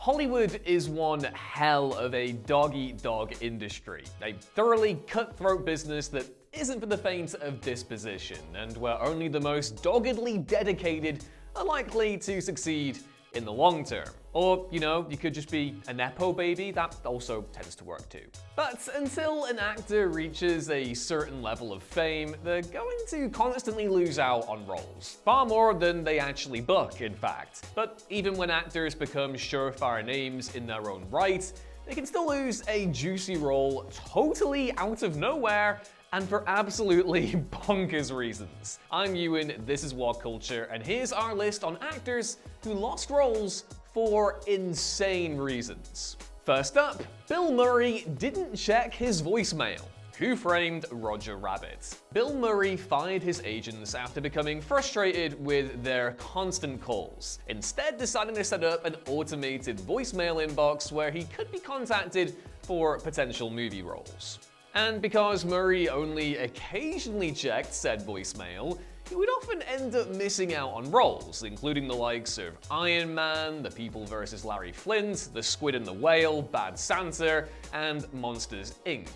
Hollywood is one hell of a dog-eat-dog industry, a thoroughly cutthroat business that isn't for the faint of disposition, and where only the most doggedly dedicated are likely to succeed in the long term. Or, you could just be a nepo baby, that also tends to work too. But until an actor reaches a certain level of fame, they're going to constantly lose out on roles. Far more than they actually book, in fact. But even when actors become surefire names in their own right, they can still lose a juicy role totally out of nowhere and for absolutely bonkers reasons. I'm Ewan, this is What Culture, and here's our list on actors who lost roles for insane reasons. First up, Bill Murray didn't check his voicemail. Who framed Roger Rabbit? Bill Murray fired his agents after becoming frustrated with their constant calls, instead deciding to set up an automated voicemail inbox where he could be contacted for potential movie roles. And because Murray only occasionally checked said voicemail, he would often end up missing out on roles, including the likes of Iron Man, The People vs. Larry Flint, The Squid and the Whale, Bad Santa, and Monsters, Inc.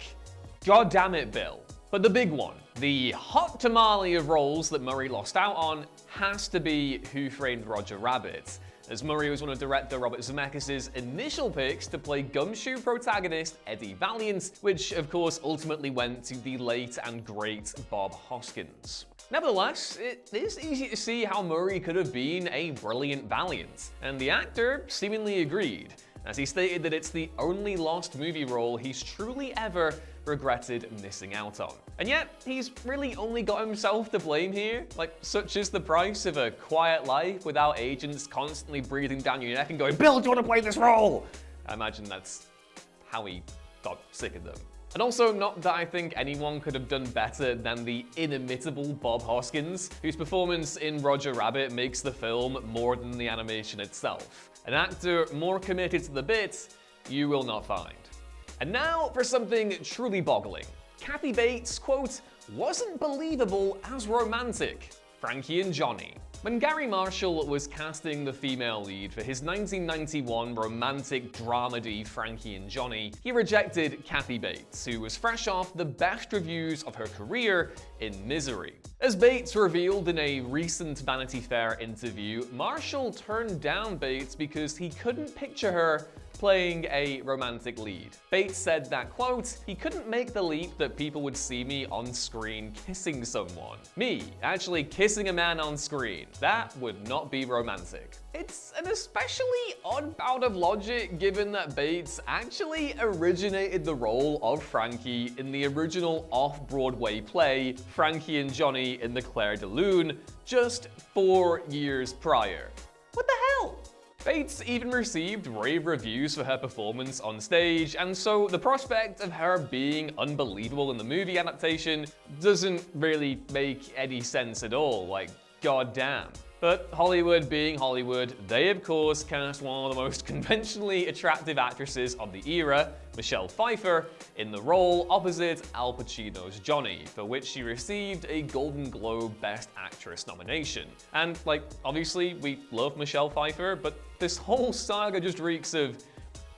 God damn it, Bill. But the big one, the hot tamale of roles that Murray lost out on, has to be Who Framed Roger Rabbit, as Murray was one of director Robert Zemeckis' initial picks to play Gumshoe protagonist Eddie Valiant, which of course ultimately went to the late and great Bob Hoskins. Nevertheless, it is easy to see how Murray could have been a brilliant Valiant, and the actor seemingly agreed, as he stated that it's the only lost movie role he's truly ever regretted missing out on. And yet, he's really only got himself to blame here. Such is the price of a quiet life without agents constantly breathing down your neck and going, "Bill, do you want to play this role?" I imagine that's how he got sick of them. And also, not that I think anyone could have done better than the inimitable Bob Hoskins, whose performance in Roger Rabbit makes the film more than the animation itself. An actor more committed to the bit, you will not find. And now for something truly boggling. Kathy Bates, quote, "wasn't believable as romantic." Frankie and Johnny. When Gary Marshall was casting the female lead for his 1991 romantic dramedy Frankie and Johnny, he rejected Kathy Bates, who was fresh off the best reviews of her career in Misery. As Bates revealed in a recent Vanity Fair interview, Marshall turned down Bates because he couldn't picture her playing a romantic lead. Bates said that, quote, "he couldn't make the leap that people would see me on screen kissing someone. Me, actually kissing a man on screen. That would not be romantic." It's an especially odd bout of logic given that Bates actually originated the role of Frankie in the original off-Broadway play Frankie and Johnny in the Clair de Lune just 4 years prior. What the hell? Bates even received rave reviews for her performance on stage, and so the prospect of her being unbelievable in the movie adaptation doesn't really make any sense at all, goddamn. But Hollywood being Hollywood, they of course cast one of the most conventionally attractive actresses of the era, Michelle Pfeiffer, in the role opposite Al Pacino's Johnny, for which she received a Golden Globe Best Actress nomination. And obviously we love Michelle Pfeiffer, but this whole saga just reeks of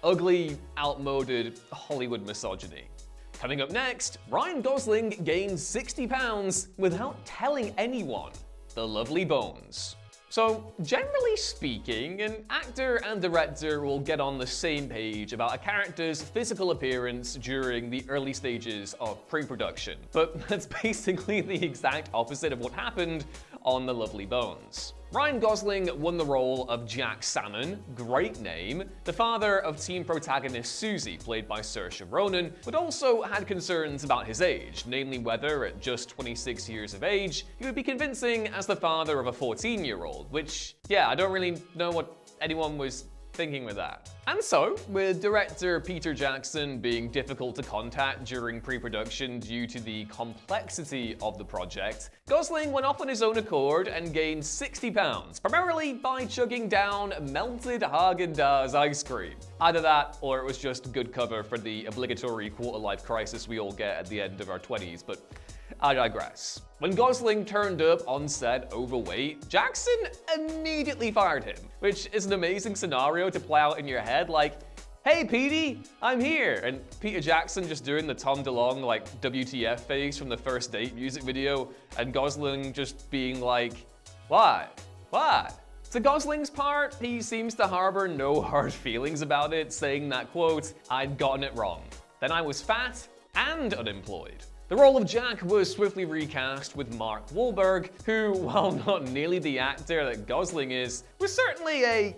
ugly, outmoded Hollywood misogyny. Coming up next, Ryan Gosling gained 60 pounds without telling anyone. The Lovely Bones. So, generally speaking, an actor and director will get on the same page about a character's physical appearance during the early stages of pre-production. But that's basically the exact opposite of what happened on The Lovely Bones. Ryan Gosling won the role of Jack Salmon, great name, the father of teen protagonist Susie, played by Saoirse Ronan, but also had concerns about his age, namely whether, at just 26 years of age, he would be convincing as the father of a 14-year-old, which, I don't really know what anyone was thinking with that. And so, with director Peter Jackson being difficult to contact during pre-production due to the complexity of the project, Gosling went off on his own accord and gained 60 pounds, primarily by chugging down melted Haagen-Dazs ice cream. Either that, or it was just good cover for the obligatory quarter-life crisis we all get at the end of our 20s, but I digress. When Gosling turned up on set overweight, Jackson immediately fired him, which is an amazing scenario to play out in your head, like, "Hey Petey, I'm here," and Peter Jackson just doing the Tom DeLonge like WTF face from the First Date music video, and Gosling just being like, "What? What?" To Gosling's part, he seems to harbor no hard feelings about it, saying that, quote, "I'd gotten it wrong. Then I was fat and unemployed." The role of Jack was swiftly recast with Mark Wahlberg, who, while not nearly the actor that Gosling is, was certainly a,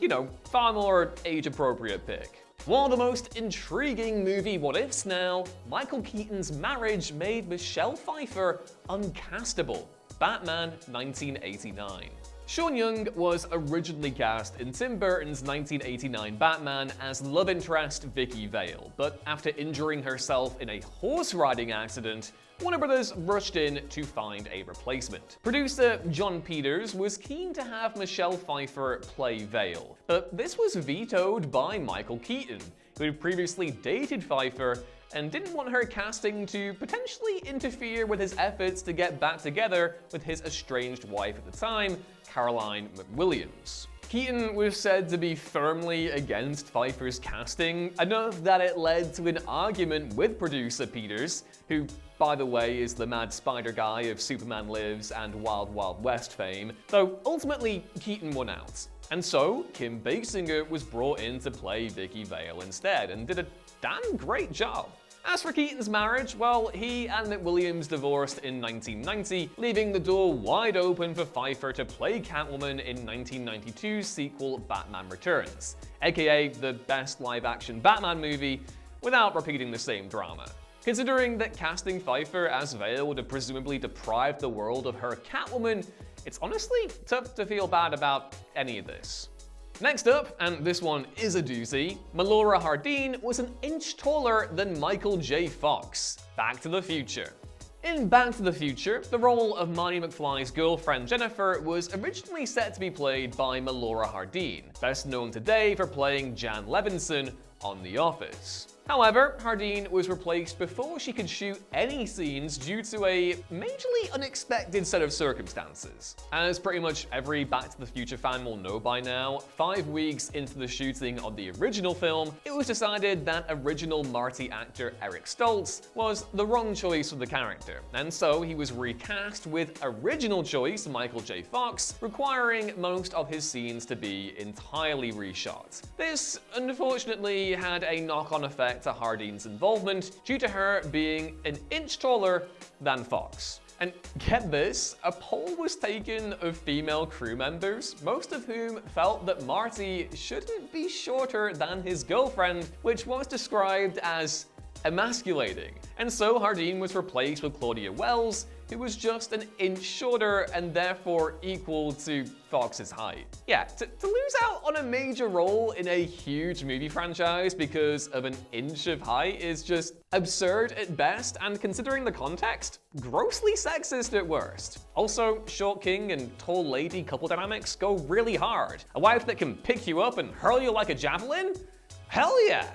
far more age-appropriate pick. One of the most intriguing movie what-ifs now, Michael Keaton's marriage made Michelle Pfeiffer uncastable. Batman 1989. Sean Young was originally cast in Tim Burton's 1989 Batman as love interest Vicky Vale, but after injuring herself in a horse riding accident, Warner Brothers rushed in to find a replacement. Producer John Peters was keen to have Michelle Pfeiffer play Vale, but this was vetoed by Michael Keaton, who had previously dated Pfeiffer and didn't want her casting to potentially interfere with his efforts to get back together with his estranged wife at the time, Caroline McWilliams. Keaton was said to be firmly against Pfeiffer's casting, enough that it led to an argument with producer Peters, who, by the way, is the mad spider guy of Superman Lives and Wild Wild West fame, though ultimately Keaton won out. And so, Kim Basinger was brought in to play Vicky Vale instead, and did a damn great job. As for Keaton's marriage, well, he and McWilliams divorced in 1990, leaving the door wide open for Pfeiffer to play Catwoman in 1992's sequel Batman Returns, aka the best live-action Batman movie, without repeating the same drama. Considering that casting Pfeiffer as Vale would have presumably deprived the world of her Catwoman, it's honestly tough to feel bad about any of this. Next up, and this one is a doozy, Melora Hardin was an inch taller than Michael J. Fox. Back to the Future. In Back to the Future, the role of Marty McFly's girlfriend Jennifer was originally set to be played by Melora Hardin, best known today for playing Jan Levinson on The Office. However, Hardin was replaced before she could shoot any scenes due to a majorly unexpected set of circumstances. As pretty much every Back to the Future fan will know by now, 5 weeks into the shooting of the original film, it was decided that original Marty actor Eric Stoltz was the wrong choice for the character, and so he was recast with original choice Michael J. Fox, requiring most of his scenes to be entirely reshot. This, unfortunately, had a knock-on effect to Hardin's involvement due to her being an inch taller than Fox. And get this, a poll was taken of female crew members, most of whom felt that Marty shouldn't be shorter than his girlfriend, which was described as emasculating. And so Hardin was replaced with Claudia Wells, who was just an inch shorter and therefore equal to Fox's height. Yeah, to lose out on a major role in a huge movie franchise because of an inch of height is just absurd at best, and considering the context, grossly sexist at worst. Also, short king and tall lady couple dynamics go really hard. A wife that can pick you up and hurl you like a javelin? Hell yeah!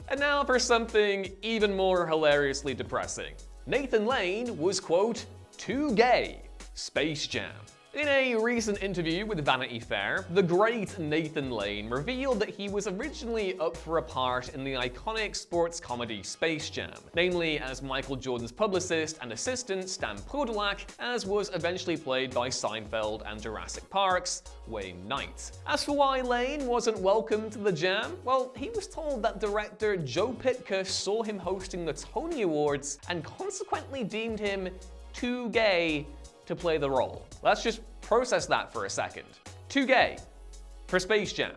And now for something even more hilariously depressing. Nathan Lane was, quote, too gay. Space Jam. In a recent interview with Vanity Fair, the great Nathan Lane revealed that he was originally up for a part in the iconic sports comedy Space Jam, namely as Michael Jordan's publicist and assistant Stan Podolak, as was eventually played by Seinfeld and Jurassic Park's Wayne Knight. As for why Lane wasn't welcome to the Jam, well, he was told that director Joe Pytka saw him hosting the Tony Awards and consequently deemed him too gay to play the role. Let's just process that for a second. Too gay for Space Jam,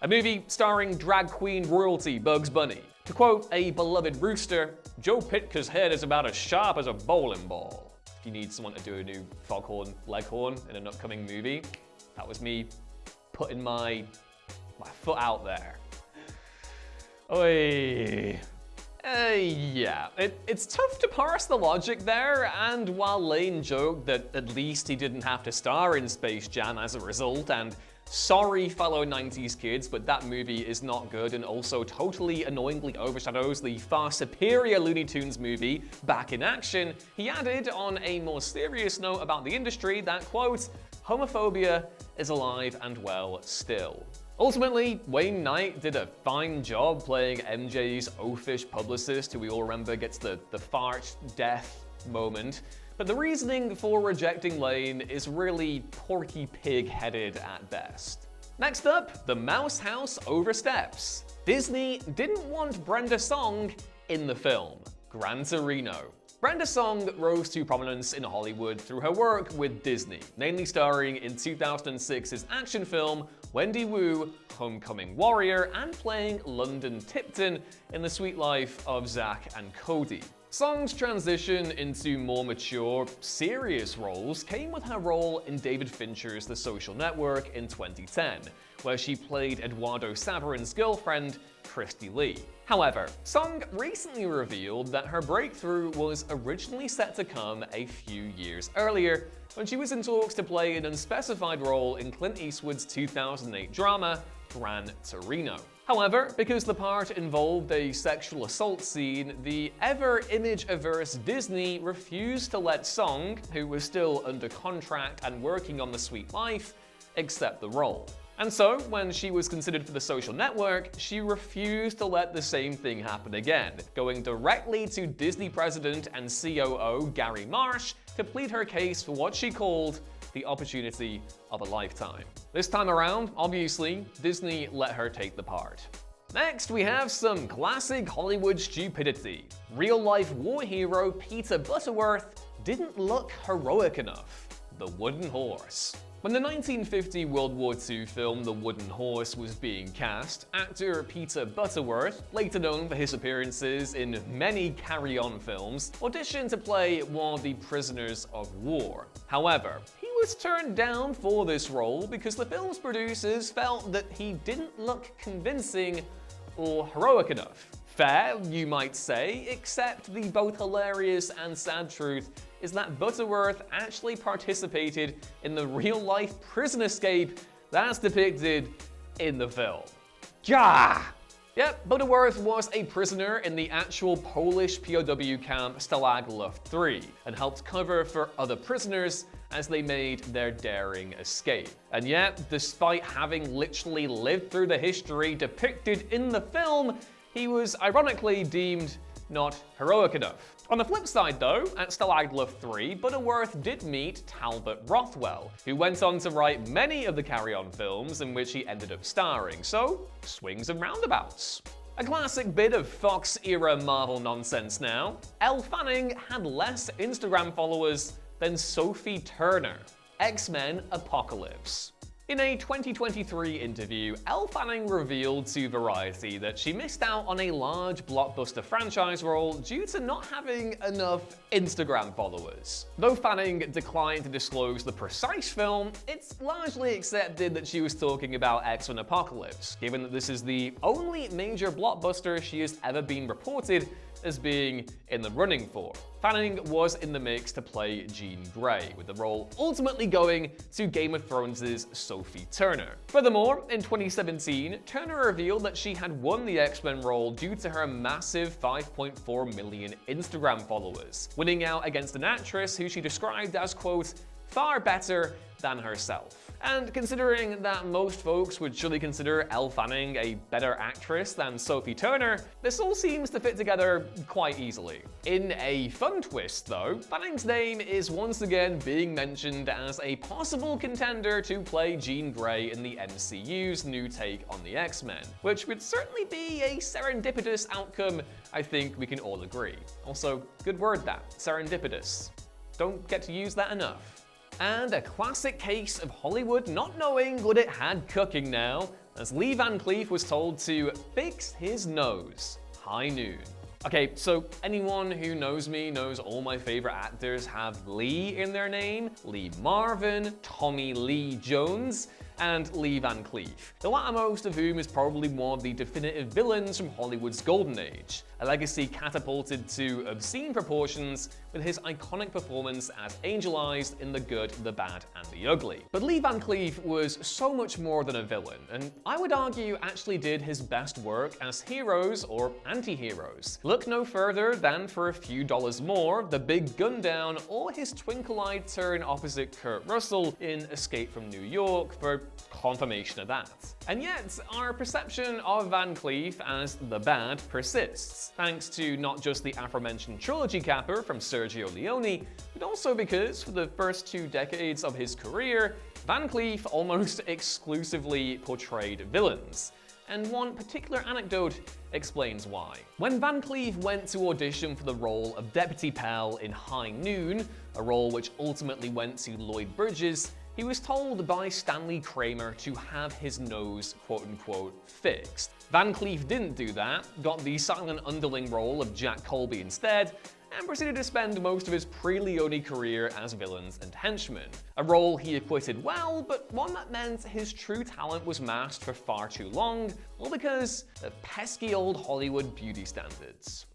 a movie starring drag queen royalty Bugs Bunny. To quote a beloved rooster, Joe Pytka's head is about as sharp as a bowling ball. If you need someone to do a new Foghorn Leghorn in an upcoming movie, that was me putting my foot out there. Oy. Yeah, it's tough to parse the logic there, and while Lane joked that at least he didn't have to star in Space Jam as a result, and Sorry, fellow 90s kids, but that movie is not good and also totally annoyingly overshadows the far superior Looney Tunes movie, Back in Action. He added on a more serious note about the industry that, quote, homophobia is alive and well still. Ultimately, Wayne Knight did a fine job playing MJ's oafish publicist, who we all remember gets the fart death moment. But the reasoning for rejecting Lane is really Porky Pig-headed at best. Next up, the Mouse House oversteps. Disney didn't want Brenda Song in the film. Gran Torino. Brenda Song rose to prominence in Hollywood through her work with Disney, namely starring in 2006's action film Wendy Wu, Homecoming Warrior, and playing London Tipton in The Sweet Life of Zack and Cody. Song's transition into more mature, serious roles came with her role in David Fincher's The Social Network in 2010, where she played Eduardo Saverin's girlfriend, Christy Lee. However, Song recently revealed that her breakthrough was originally set to come a few years earlier, when she was in talks to play an unspecified role in Clint Eastwood's 2008 drama, Gran Torino. However, because the part involved a sexual assault scene, the ever image-averse Disney refused to let Song, who was still under contract and working on The Sweet Life, accept the role. And so, when she was considered for The Social Network, she refused to let the same thing happen again, going directly to Disney president and COO Gary Marsh to plead her case for what she called the opportunity of a lifetime. This time around, obviously, Disney let her take the part. Next, we have some classic Hollywood stupidity. Real-life war hero Peter Butterworth didn't look heroic enough. The Wooden Horse. When the 1950 World War II film The Wooden Horse was being cast, actor Peter Butterworth, later known for his appearances in many Carry-On films, auditioned to play one of the prisoners of war. However, he was turned down for this role because the film's producers felt that he didn't look convincing or heroic enough. Fair, you might say, except the both hilarious and sad truth is that Butterworth actually participated in the real-life prison escape that's depicted in the film. Gah! Yep, Butterworth was a prisoner in the actual Polish POW camp Stalag Luft 3 and helped cover for other prisoners as they made their daring escape. And yet, despite having literally lived through the history depicted in the film, he was ironically deemed not heroic enough. On the flip side though, at Stalag Luft 3, Butterworth did meet Talbot Rothwell, who went on to write many of the Carry-On films in which he ended up starring, so swings and roundabouts. A classic bit of Fox-era Marvel nonsense now, Elle Fanning had less Instagram followers than Sophie Turner. X-Men Apocalypse. In a 2023 interview, Elle Fanning revealed to Variety that she missed out on a large blockbuster franchise role due to not having enough Instagram followers. Though Fanning declined to disclose the precise film, it's largely accepted that she was talking about X-Men Apocalypse, given that this is the only major blockbuster she has ever been reported as being in the running for. Fanning was in the mix to play Jean Grey, with the role ultimately going to Game of Thrones' Sophie Turner. Furthermore, in 2017, Turner revealed that she had won the X-Men role due to her massive 5.4 million Instagram followers, winning out against an actress who she described as, quote, far better than herself. And considering that most folks would surely consider Elle Fanning a better actress than Sophie Turner, this all seems to fit together quite easily. In a fun twist though, Fanning's name is once again being mentioned as a possible contender to play Jean Grey in the MCU's new take on the X-Men, which would certainly be a serendipitous outcome, I think we can all agree. Also, good word that, serendipitous. Don't get to use that enough. And a classic case of Hollywood not knowing what it had cooking now, as Lee Van Cleef was told to fix his nose. High noon. Okay, so anyone who knows me knows all my favorite actors have Lee in their name. Lee Marvin, Tommy Lee Jones. and Lee Van Cleef, the lattermost of whom is probably one of the definitive villains from Hollywood's golden age, a legacy catapulted to obscene proportions with his iconic performance as Angel Eyes in The Good, the Bad, and the Ugly. But Lee Van Cleef was so much more than a villain, and I would argue actually did his best work as heroes or anti-heroes. Look no further than For a Few Dollars More, The Big Gun Down, or his twinkle-eyed turn opposite Kurt Russell in Escape from New York for confirmation of that. And yet, our perception of Van Cleef as the bad persists, thanks to not just the aforementioned trilogy capper from Sergio Leone, but also because for the first 2 decades of his career, Van Cleef almost exclusively portrayed villains. And one particular anecdote explains why. When Van Cleef went to audition for the role of Deputy Pell in High Noon, a role which ultimately went to Lloyd Bridges, he was told by Stanley Kramer to have his nose quote-unquote fixed. Van Cleef didn't do that, got the silent underling role of Jack Colby instead, and proceeded to spend most of his pre-Leone career as villains and henchmen. A role he acquitted well, but one that meant his true talent was masked for far too long, all because of pesky old Hollywood beauty standards.